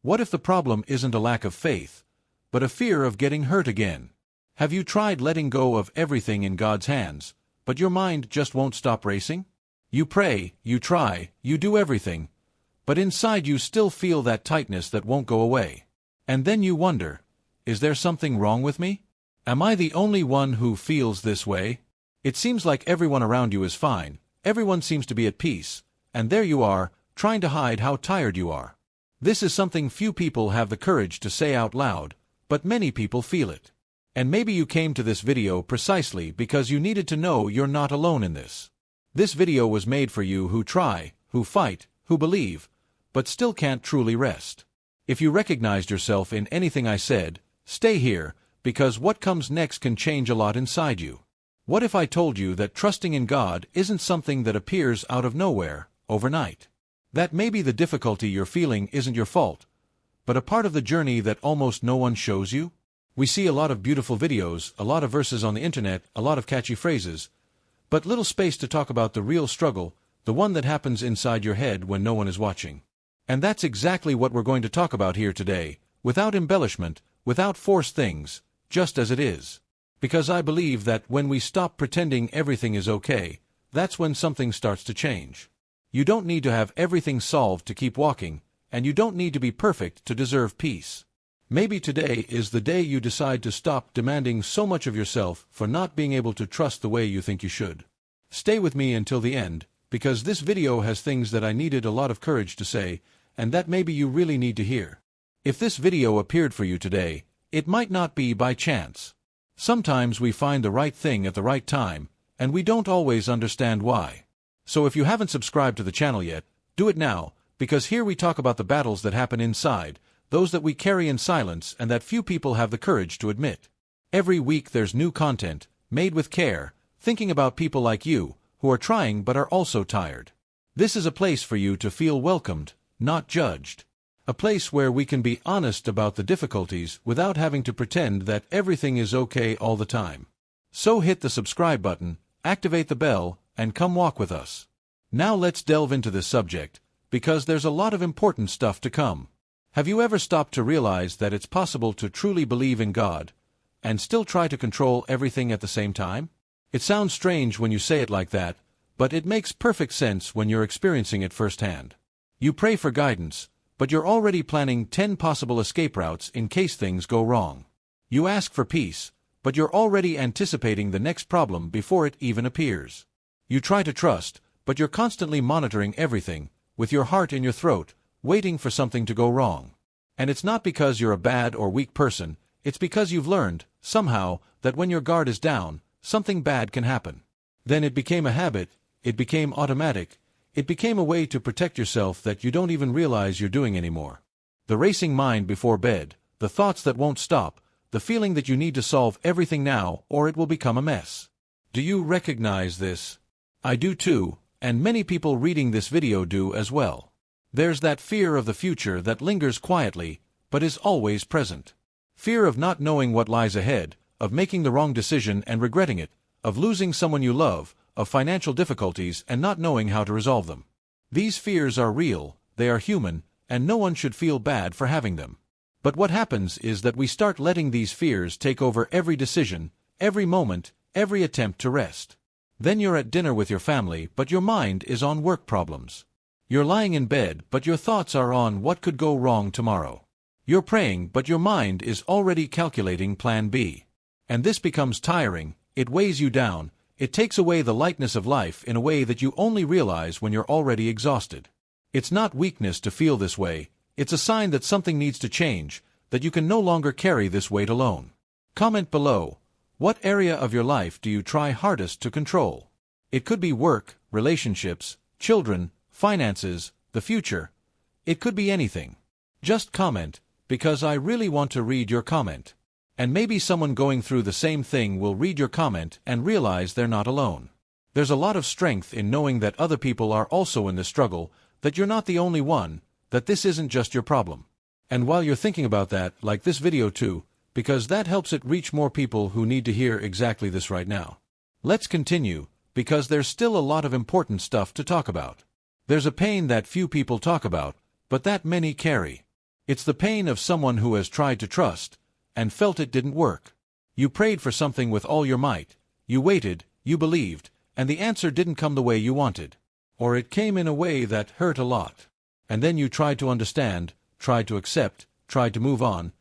What if the problem isn't a lack of faith, but a fear of getting hurt again? Have you tried letting go of everything in God's hands, but your mind just won't stop racing? You pray, you try, you do everything, but inside you still feel that tightness that won't go away. And then you wonder, is there something wrong with me? Am I the only one who feels this way? It seems like everyone around you is fine, everyone seems to be at peace, and there you are, trying to hide how tired you are. This is something few people have the courage to say out loud, but many people feel it. And maybe you came to this video precisely because you needed to know you're not alone in this. This video was made for you who try, who fight, who believe, but still can't truly rest. If you recognized yourself in anything I said, stay here, because what comes next can change a lot inside you. What if I told you that trusting in God isn't something that appears out of nowhere, overnight? That maybe the difficulty you're feeling isn't your fault, but a part of the journey that almost no one shows you? We see a lot of beautiful videos, a lot of verses on the internet, a lot of catchy phrases, but little space to talk about the real struggle, the one that happens inside your head when no one is watching. And that's exactly what we're going to talk about here today, without embellishment, without forced things, just as it is. Because I believe that when we stop pretending everything is okay, that's when something starts to change. You don't need to have everything solved to keep walking, and you don't need to be perfect to deserve peace. Maybe today is the day you decide to stop demanding so much of yourself for not being able to trust the way you think you should. Stay with me until the end, because this video has things that I needed a lot of courage to say, and that maybe you really need to hear. If this video appeared for you today, it might not be by chance. Sometimes we find the right thing at the right time, and we don't always understand why. So if you haven't subscribed to the channel yet, do it now, because here we talk about the battles that happen inside, those that we carry in silence and that few people have the courage to admit. Every week there's new content, made with care, thinking about people like you, who are trying but are also tired. This is a place for you to feel welcomed, not judged. A place where we can be honest about the difficulties without having to pretend that everything is okay all the time. So hit the subscribe button, activate the bell, and come walk with us. Now let's delve into this subject, because there's a lot of important stuff to come. Have you ever stopped to realize that it's possible to truly believe in God, and still try to control everything at the same time? It sounds strange when you say it like that, but it makes perfect sense when you're experiencing it firsthand. You pray for guidance, but you're already planning 10 possible escape routes in case things go wrong. You ask for peace, but you're already anticipating the next problem before it even appears. You try to trust, but you're constantly monitoring everything, with your heart in your throat, waiting for something to go wrong. And it's not because you're a bad or weak person, it's because you've learned, somehow, that when your guard is down, something bad can happen. Then it became a habit, it became automatic, it became a way to protect yourself that you don't even realize you're doing anymore. The racing mind before bed, the thoughts that won't stop, the feeling that you need to solve everything now or it will become a mess. Do you recognize this? I do too, and many people reading this video do as well. There's that fear of the future that lingers quietly, but is always present. Fear of not knowing what lies ahead, of making the wrong decision and regretting it, of losing someone you love, of financial difficulties and not knowing how to resolve them. These fears are real, they are human, and no one should feel bad for having them. But what happens is that we start letting these fears take over every decision, every moment, every attempt to rest. Then you're at dinner with your family, but your mind is on work problems. You're lying in bed, but your thoughts are on what could go wrong tomorrow. You're praying, but your mind is already calculating plan B. And this becomes tiring, it weighs you down, it takes away the lightness of life in a way that you only realize when you're already exhausted. It's not weakness to feel this way, it's a sign that something needs to change, that you can no longer carry this weight alone. Comment below. What area of your life do you try hardest to control? It could be work, relationships, children, finances, the future. It could be anything. Just comment, because I really want to read your comment. And maybe someone going through the same thing will read your comment and realize they're not alone. There's a lot of strength in knowing that other people are also in the struggle, that you're not the only one, that this isn't just your problem. And while you're thinking about that, like this video too, because that helps it reach more people who need to hear exactly this right now. Let's continue, because there's still a lot of important stuff to talk about. There's a pain that few people talk about, but that many carry. It's the pain of someone who has tried to trust, and felt it didn't work. You prayed for something with all your might, you waited, you believed, and the answer didn't come the way you wanted. Or it came in a way that hurt a lot. And then you tried to understand, tried to accept, tried to move on,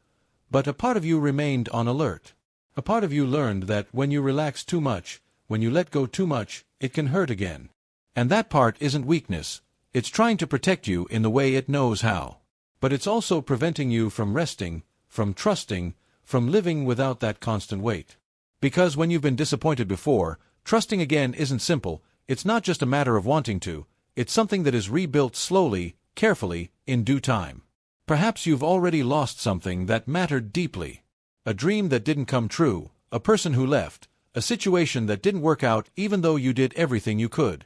but a part of you remained on alert. A part of you learned that when you relax too much, when you let go too much, it can hurt again. And that part isn't weakness, it's trying to protect you in the way it knows how. But it's also preventing you from resting, from trusting, from living without that constant weight. Because when you've been disappointed before, trusting again isn't simple, it's not just a matter of wanting to, it's something that is rebuilt slowly, carefully, in due time. Perhaps you've already lost something that mattered deeply. A dream that didn't come true, a person who left, a situation that didn't work out even though you did everything you could.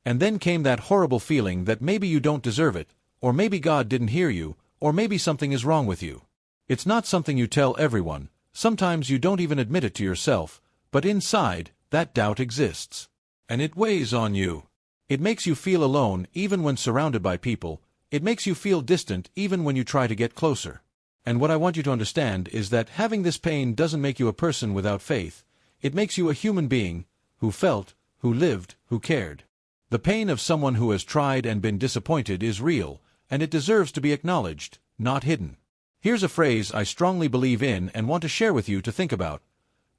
And then came that horrible feeling that maybe you don't deserve it, or maybe God didn't hear you, or maybe something is wrong with you. It's not something you tell everyone, sometimes you don't even admit it to yourself, but inside, that doubt exists. And it weighs on you. It makes you feel alone even when surrounded by people, it makes you feel distant even when you try to get closer. And what I want you to understand is that having this pain doesn't make you a person without faith, it makes you a human being, who felt, who lived, who cared. The pain of someone who has tried and been disappointed is real, and it deserves to be acknowledged, not hidden. Here's a phrase I strongly believe in and want to share with you to think about.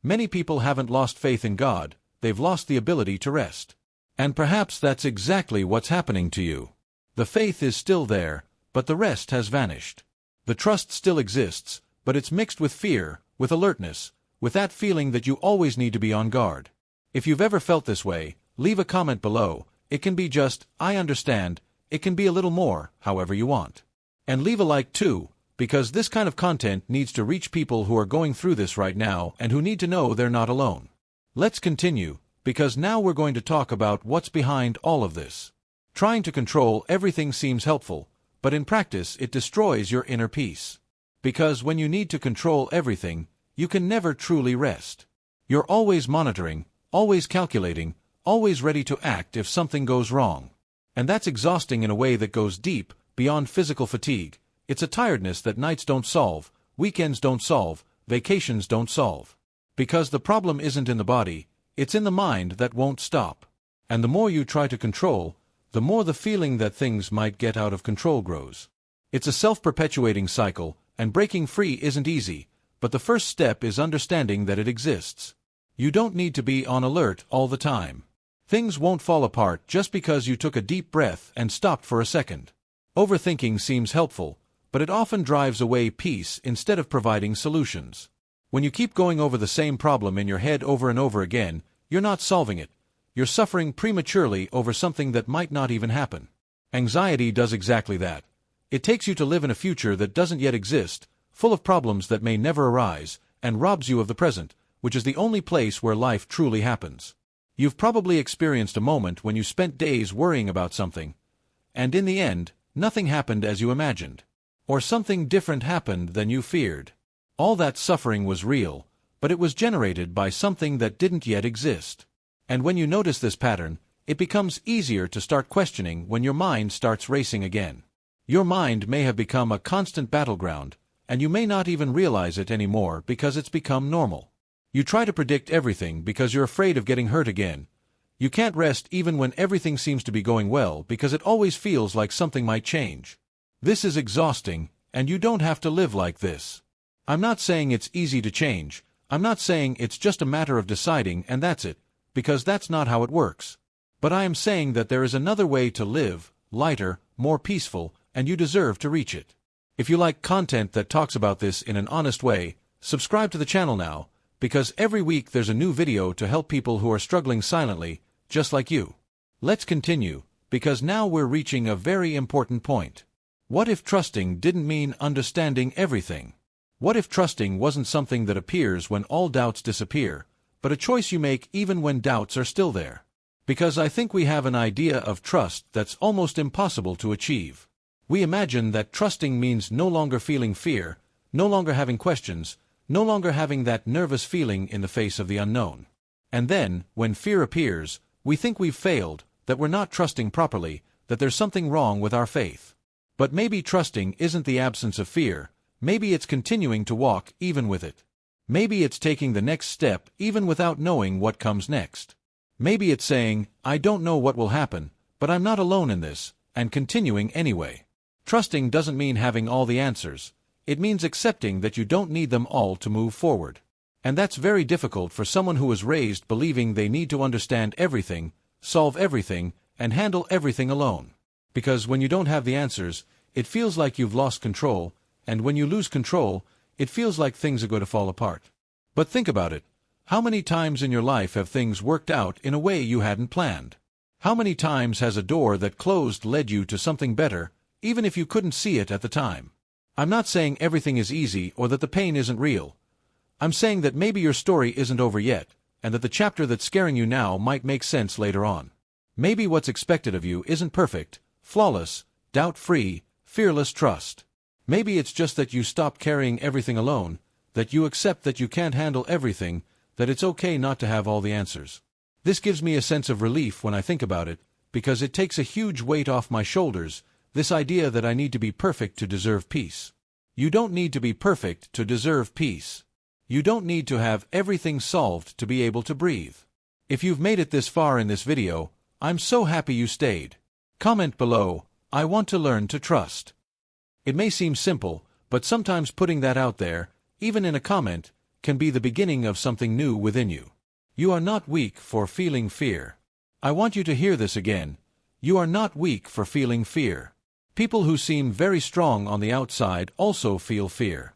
Many people haven't lost faith in God, they've lost the ability to rest. And perhaps that's exactly what's happening to you. The faith is still there, but the rest has vanished. The trust still exists, but it's mixed with fear, with alertness, with that feeling that you always need to be on guard. If you've ever felt this way, leave a comment below. It can be just, I understand, it can be a little more, however you want. And leave a like too, because this kind of content needs to reach people who are going through this right now and who need to know they're not alone. Let's continue, because now we're going to talk about what's behind all of this. Trying to control everything seems helpful, but in practice it destroys your inner peace. Because when you need to control everything, you can never truly rest. You're always monitoring, always calculating, always ready to act if something goes wrong. And that's exhausting in a way that goes deep, beyond physical fatigue. It's a tiredness that nights don't solve, weekends don't solve, vacations don't solve. Because the problem isn't in the body, it's in the mind that won't stop. And the more you try to control, the more the feeling that things might get out of control grows. It's a self-perpetuating cycle, and breaking free isn't easy, but the first step is understanding that it exists. You don't need to be on alert all the time. Things won't fall apart just because you took a deep breath and stopped for a second. Overthinking seems helpful, but it often drives away peace instead of providing solutions. When you keep going over the same problem in your head over and over again, you're not solving it. You're suffering prematurely over something that might not even happen. Anxiety does exactly that. It takes you to live in a future that doesn't yet exist, full of problems that may never arise, and robs you of the present, which is the only place where life truly happens. You've probably experienced a moment when you spent days worrying about something, and in the end, nothing happened as you imagined. Or something different happened than you feared. All that suffering was real, but it was generated by something that didn't yet exist. And when you notice this pattern, it becomes easier to start questioning when your mind starts racing again. Your mind may have become a constant battleground, and you may not even realize it anymore because it's become normal. You try to predict everything because you're afraid of getting hurt again. You can't rest even when everything seems to be going well because it always feels like something might change. This is exhausting, and you don't have to live like this. I'm not saying it's easy to change. I'm not saying it's just a matter of deciding and that's it, because that's not how it works. But I am saying that there is another way to live, lighter, more peaceful, and you deserve to reach it. If you like content that talks about this in an honest way, subscribe to the channel now, because every week there's a new video to help people who are struggling silently, just like you. Let's continue, because now we're reaching a very important point. What if trusting didn't mean understanding everything? What if trusting wasn't something that appears when all doubts disappear, but a choice you make even when doubts are still there? Because I think we have an idea of trust that's almost impossible to achieve. We imagine that trusting means no longer feeling fear, no longer having questions, no longer having that nervous feeling in the face of the unknown. And then, when fear appears, we think we've failed, that we're not trusting properly, that there's something wrong with our faith. But maybe trusting isn't the absence of fear, maybe it's continuing to walk even with it. Maybe it's taking the next step even without knowing what comes next. Maybe it's saying, I don't know what will happen, but I'm not alone in this, and continuing anyway. Trusting doesn't mean having all the answers. It means accepting that you don't need them all to move forward. And that's very difficult for someone who was raised believing they need to understand everything, solve everything, and handle everything alone. Because when you don't have the answers, it feels like you've lost control, and when you lose control, it feels like things are going to fall apart. But think about it. How many times in your life have things worked out in a way you hadn't planned? How many times has a door that closed led you to something better, even if you couldn't see it at the time? I'm not saying everything is easy or that the pain isn't real. I'm saying that maybe your story isn't over yet, and that the chapter that's scaring you now might make sense later on. Maybe what's expected of you isn't perfect, flawless, doubt-free, fearless trust. Maybe it's just that you stop carrying everything alone, that you accept that you can't handle everything, that it's okay not to have all the answers. This gives me a sense of relief when I think about it, because it takes a huge weight off my shoulders, this idea that I need to be perfect to deserve peace. You don't need to be perfect to deserve peace. You don't need to have everything solved to be able to breathe. If you've made it this far in this video, I'm so happy you stayed. Comment below, I want to learn to trust. It may seem simple, but sometimes putting that out there, even in a comment, can be the beginning of something new within you. You are not weak for feeling fear. I want you to hear this again. You are not weak for feeling fear. People who seem very strong on the outside also feel fear.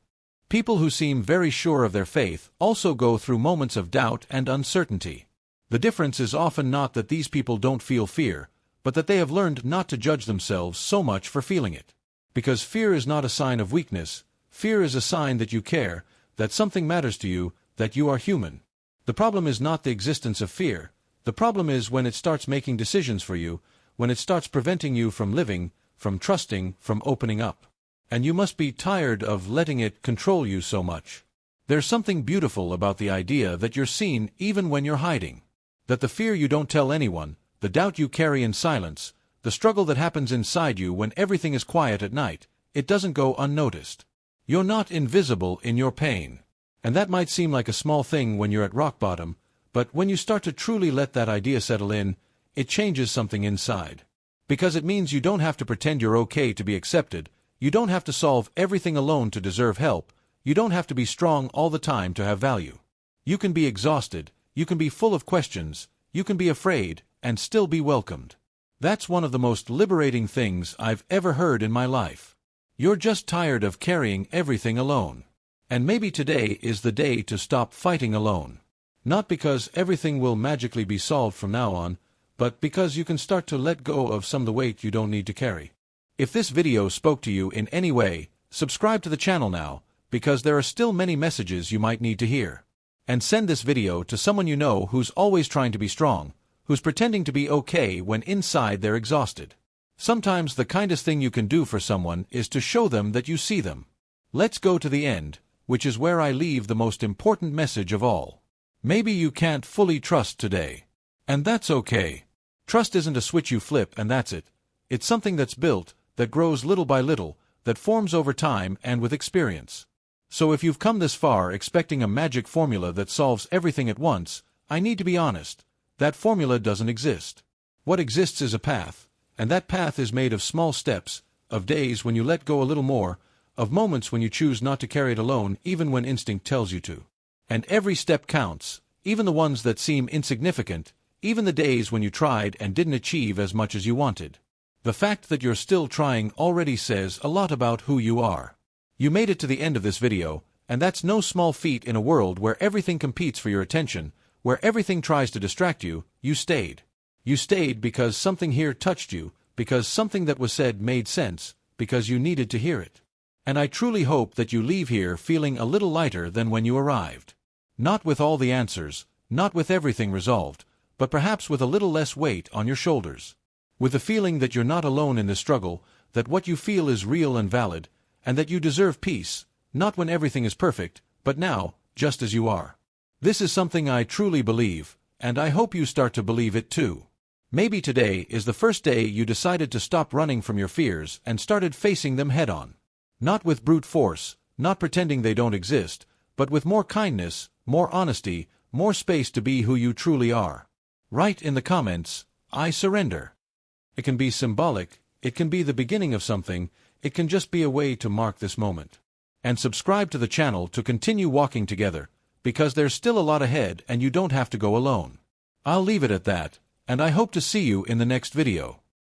People who seem very sure of their faith also go through moments of doubt and uncertainty. The difference is often not that these people don't feel fear, but that they have learned not to judge themselves so much for feeling it. Because fear is not a sign of weakness, fear is a sign that you care, that something matters to you, that you are human. The problem is not the existence of fear. The problem is when it starts making decisions for you, when it starts preventing you from living, from trusting, from opening up. And you must be tired of letting it control you so much. There's something beautiful about the idea that you're seen even when you're hiding. That the fear you don't tell anyone, the doubt you carry in silence, the struggle that happens inside you when everything is quiet at night, it doesn't go unnoticed. You're not invisible in your pain. And that might seem like a small thing when you're at rock bottom, but when you start to truly let that idea settle in, it changes something inside. Because it means you don't have to pretend you're okay to be accepted, you don't have to solve everything alone to deserve help, you don't have to be strong all the time to have value. You can be exhausted, you can be full of questions, you can be afraid, and still be welcomed. That's one of the most liberating things I've ever heard in my life. You're just tired of carrying everything alone. And maybe today is the day to stop fighting alone. Not because everything will magically be solved from now on, but because you can start to let go of some of the weight you don't need to carry. If this video spoke to you in any way, subscribe to the channel now, because there are still many messages you might need to hear. And send this video to someone you know who's always trying to be strong, who's pretending to be okay when inside they're exhausted. Sometimes the kindest thing you can do for someone is to show them that you see them. Let's go to the end, which is where I leave the most important message of all. Maybe you can't fully trust today. And that's okay. Trust isn't a switch you flip and that's it. It's something that's built, that grows little by little, that forms over time and with experience. So if you've come this far expecting a magic formula that solves everything at once, I need to be honest. That formula doesn't exist. What exists is a path, and that path is made of small steps, of days when you let go a little more, of moments when you choose not to carry it alone even when instinct tells you to. And every step counts, even the ones that seem insignificant, even the days when you tried and didn't achieve as much as you wanted. The fact that you're still trying already says a lot about who you are. You made it to the end of this video, and that's no small feat in a world where everything competes for your attention, where everything tries to distract you. You stayed. You stayed because something here touched you, because something that was said made sense, because you needed to hear it. And I truly hope that you leave here feeling a little lighter than when you arrived. Not with all the answers, not with everything resolved, but perhaps with a little less weight on your shoulders. With the feeling that you're not alone in this struggle, that what you feel is real and valid, and that you deserve peace, not when everything is perfect, but now, just as you are. This is something I truly believe, and I hope you start to believe it too. Maybe today is the first day you decided to stop running from your fears and started facing them head-on. Not with brute force, not pretending they don't exist, but with more kindness, more honesty, more space to be who you truly are. Write in the comments, "I surrender." It can be symbolic, it can be the beginning of something, it can just be a way to mark this moment. And subscribe to the channel to continue walking together, because there's still a lot ahead and you don't have to go alone. I'll leave it at that, and I hope to see you in the next video.